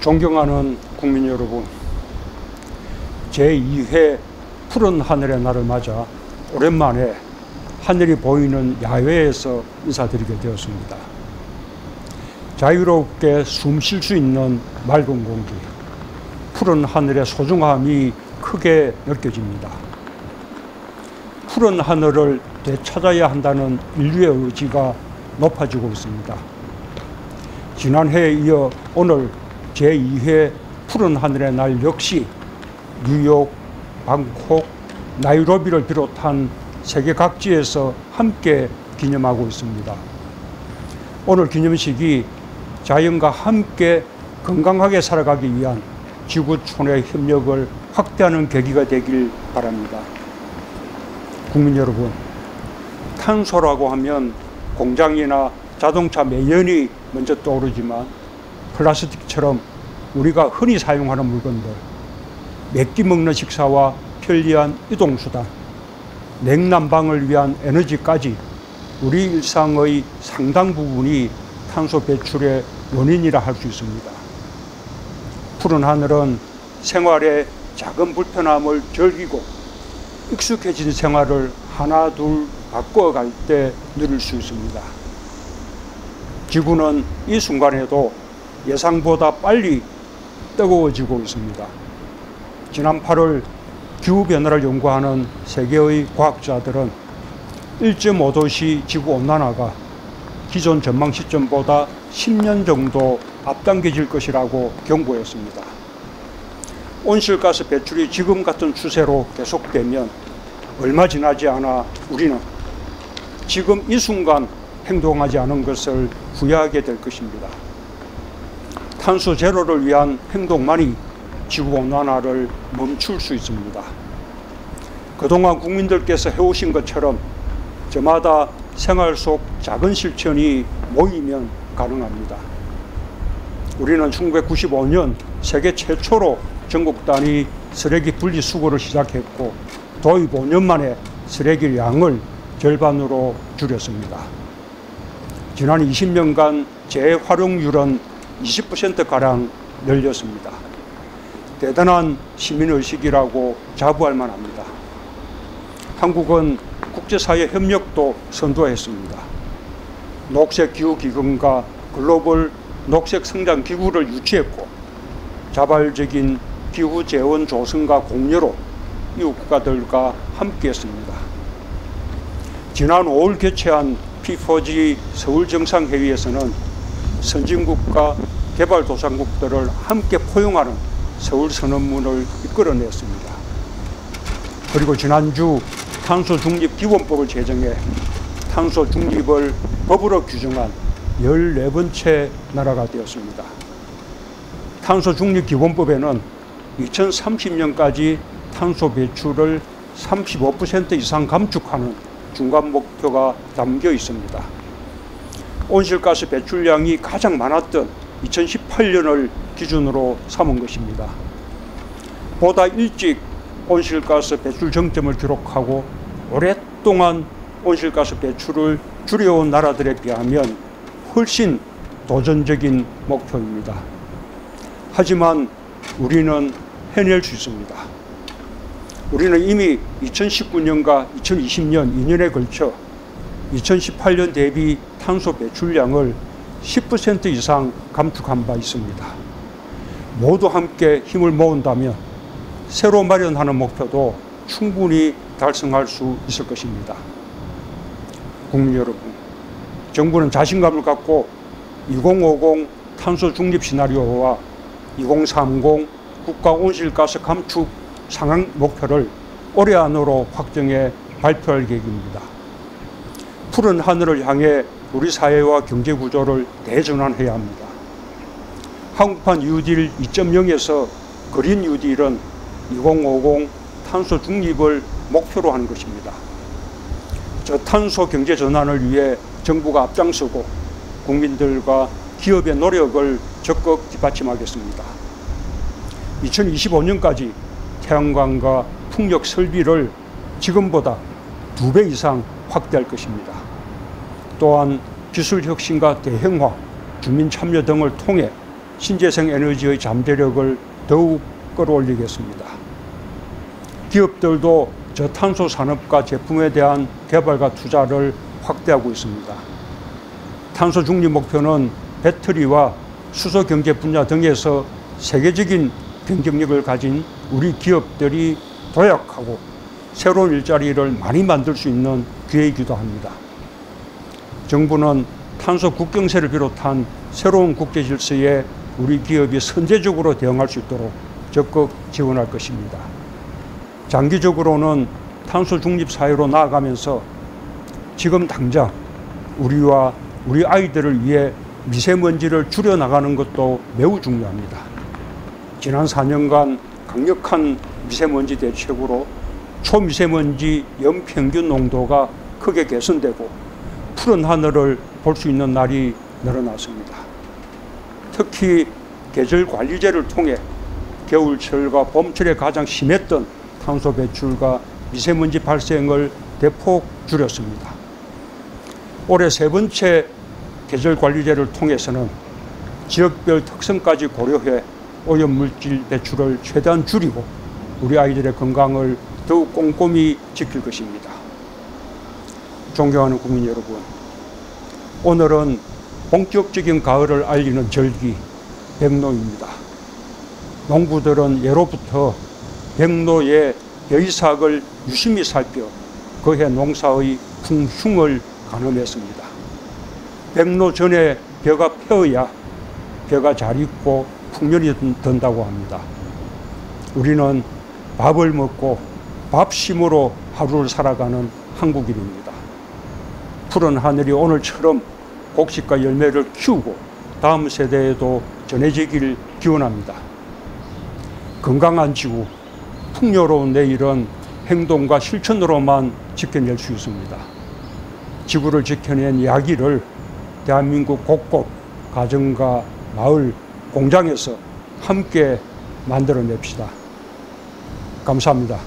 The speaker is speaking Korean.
존경하는 국민 여러분, 제2회 푸른 하늘의 날을 맞아 오랜만에 하늘이 보이는 야외에서 인사드리게 되었습니다. 자유롭게 숨 쉴 수 있는 맑은 공기, 푸른 하늘의 소중함이 크게 느껴집니다. 푸른 하늘을 되찾아야 한다는 인류의 의지가 높아지고 있습니다. 지난해에 이어 오늘 제2회 푸른 하늘의 날 역시 뉴욕, 방콕, 나이로비를 비롯한 세계 각지에서 함께 기념하고 있습니다. 오늘 기념식이 자연과 함께 건강하게 살아가기 위한 지구촌의 협력을 확대하는 계기가 되길 바랍니다. 국민 여러분, 탄소라고 하면 공장이나 자동차 매연이 먼저 떠오르지만 플라스틱처럼 우리가 흔히 사용하는 물건들, 매끼 먹는 식사와 편리한 이동수단, 냉난방을 위한 에너지까지 우리 일상의 상당 부분이 탄소 배출의 원인이라 할 수 있습니다. 푸른 하늘은 생활의 작은 불편함을 즐기고 익숙해진 생활을 하나 둘 바꿔갈 때 누릴 수 있습니다. 지구는 이 순간에도 예상보다 빨리 뜨거워지고 있습니다. 지난 8월 기후변화를 연구하는 세계의 과학자들은 1.5도씨 지구온난화가 기존 전망 시점보다 10년 정도 앞당겨질 것이라고 경고했습니다. 온실가스 배출이 지금 같은 추세로 계속되면 얼마 지나지 않아 우리는 지금 이 순간 행동하지 않은 것을 후회하게 될 것입니다. 탄소 제로를 위한 행동만이 지구온난화를 멈출 수 있습니다. 그동안 국민들께서 해오신 것처럼 저마다 생활 속 작은 실천이 모이면 가능합니다. 우리는 1995년 세계 최초로 전국 단위 쓰레기 분리수거를 시작했고 도입 5년 만에 쓰레기 양을 절반으로 줄였습니다. 지난 20년간 재활용률은 20%가량 늘렸습니다. 대단한 시민의식이라고 자부할 만합니다. 한국은 국제사회 협력도 선도했습니다. 녹색기후기금과 글로벌 녹색성장기구를 유치했고 자발적인 기후재원 조성과 공유로 이웃 국가들과 함께했습니다. 지난 5월 개최한 P4G 서울정상회의에서는 선진국과 개발도상국들을 함께 포용하는 서울선언문을 이끌어냈습니다. 그리고 지난주 탄소중립기본법을 제정해 탄소중립을 법으로 규정한 14번째 나라가 되었습니다. 탄소중립기본법에는 2030년까지 탄소 배출을 35% 이상 감축하는 중간 목표가 담겨 있습니다. 온실가스 배출량이 가장 많았던 2018년을 기준으로 삼은 것입니다. 보다 일찍 온실가스 배출 정점을 기록하고 오랫동안 온실가스 배출을 줄여온 나라들에 비하면 훨씬 도전적인 목표입니다. 하지만 우리는 해낼 수 있습니다. 우리는 이미 2019년과 2020년 2년에 걸쳐 2018년 대비 탄소 배출량을 10% 이상 감축한 바 있습니다. 모두 함께 힘을 모은다면 새로 마련하는 목표도 충분히 달성할 수 있을 것입니다. 국민 여러분, 정부는 자신감을 갖고 2050 탄소 중립 시나리오와 2030 국가 온실가스 감축 상향 목표를 올해 안으로 확정해 발표할 계획입니다. 푸른 하늘을 향해 우리 사회와 경제 구조를 대전환해야 합니다. 한국판 뉴딜 2.0에서 그린 뉴딜은 2050 탄소 중립을 목표로 하는 것입니다. 저탄소 경제 전환을 위해 정부가 앞장서고 국민들과 기업의 노력을 적극 뒷받침하겠습니다. 2025년까지 태양광과 풍력 설비를 지금보다 2배 이상 확대할 것입니다. 또한 기술 혁신과 대형화, 주민 참여 등을 통해 신재생 에너지의 잠재력을 더욱 끌어올리겠습니다. 기업들도 저탄소 산업과 제품에 대한 개발과 투자를 확대하고 있습니다. 탄소 중립 목표는 배터리와 수소 경제 분야 등에서 세계적인 경쟁력을 가진 우리 기업들이 도약하고 새로운 일자리를 많이 만들 수 있는 기회이기도 합니다. 정부는 탄소 국경세를 비롯한 새로운 국제 질서에 우리 기업이 선제적으로 대응할 수 있도록 적극 지원할 것입니다. 장기적으로는 탄소 중립 사회로 나아가면서 지금 당장 우리와 우리 아이들을 위해 미세먼지를 줄여나가는 것도 매우 중요합니다. 지난 4년간 강력한 미세먼지 대책으로 초미세먼지 연평균 농도가 크게 개선되고 푸른 하늘을 볼 수 있는 날이 늘어났습니다. 특히 계절관리제를 통해 겨울철과 봄철에 가장 심했던 탄소 배출과 미세먼지 발생을 대폭 줄였습니다. 올해 세 번째 계절관리제를 통해서는 지역별 특성까지 고려해 오염물질 배출을 최대한 줄이고 우리 아이들의 건강을 더욱 꼼꼼히 지킬 것입니다. 존경하는 국민 여러분, 오늘은 본격적인 가을을 알리는 절기 백로입니다. 농부들은 예로부터 백로의 벼이삭을 유심히 살펴 그해 농사의 풍흉을 가늠했습니다. 백로 전에 벼가 펴야 벼가 잘 익고 풍년이 든다고 합니다. 우리는 밥을 먹고 밥심으로 하루를 살아가는 한국인입니다. 푸른 하늘이 오늘처럼 곡식과 열매를 키우고 다음 세대에도 전해지길 기원합니다. 건강한 지구, 풍요로운 내일은 행동과 실천으로만 지켜낼 수 있습니다. 지구를 지켜낸 이야기를 대한민국 곳곳 가정과 마을, 공장에서 함께 만들어냅시다. 감사합니다.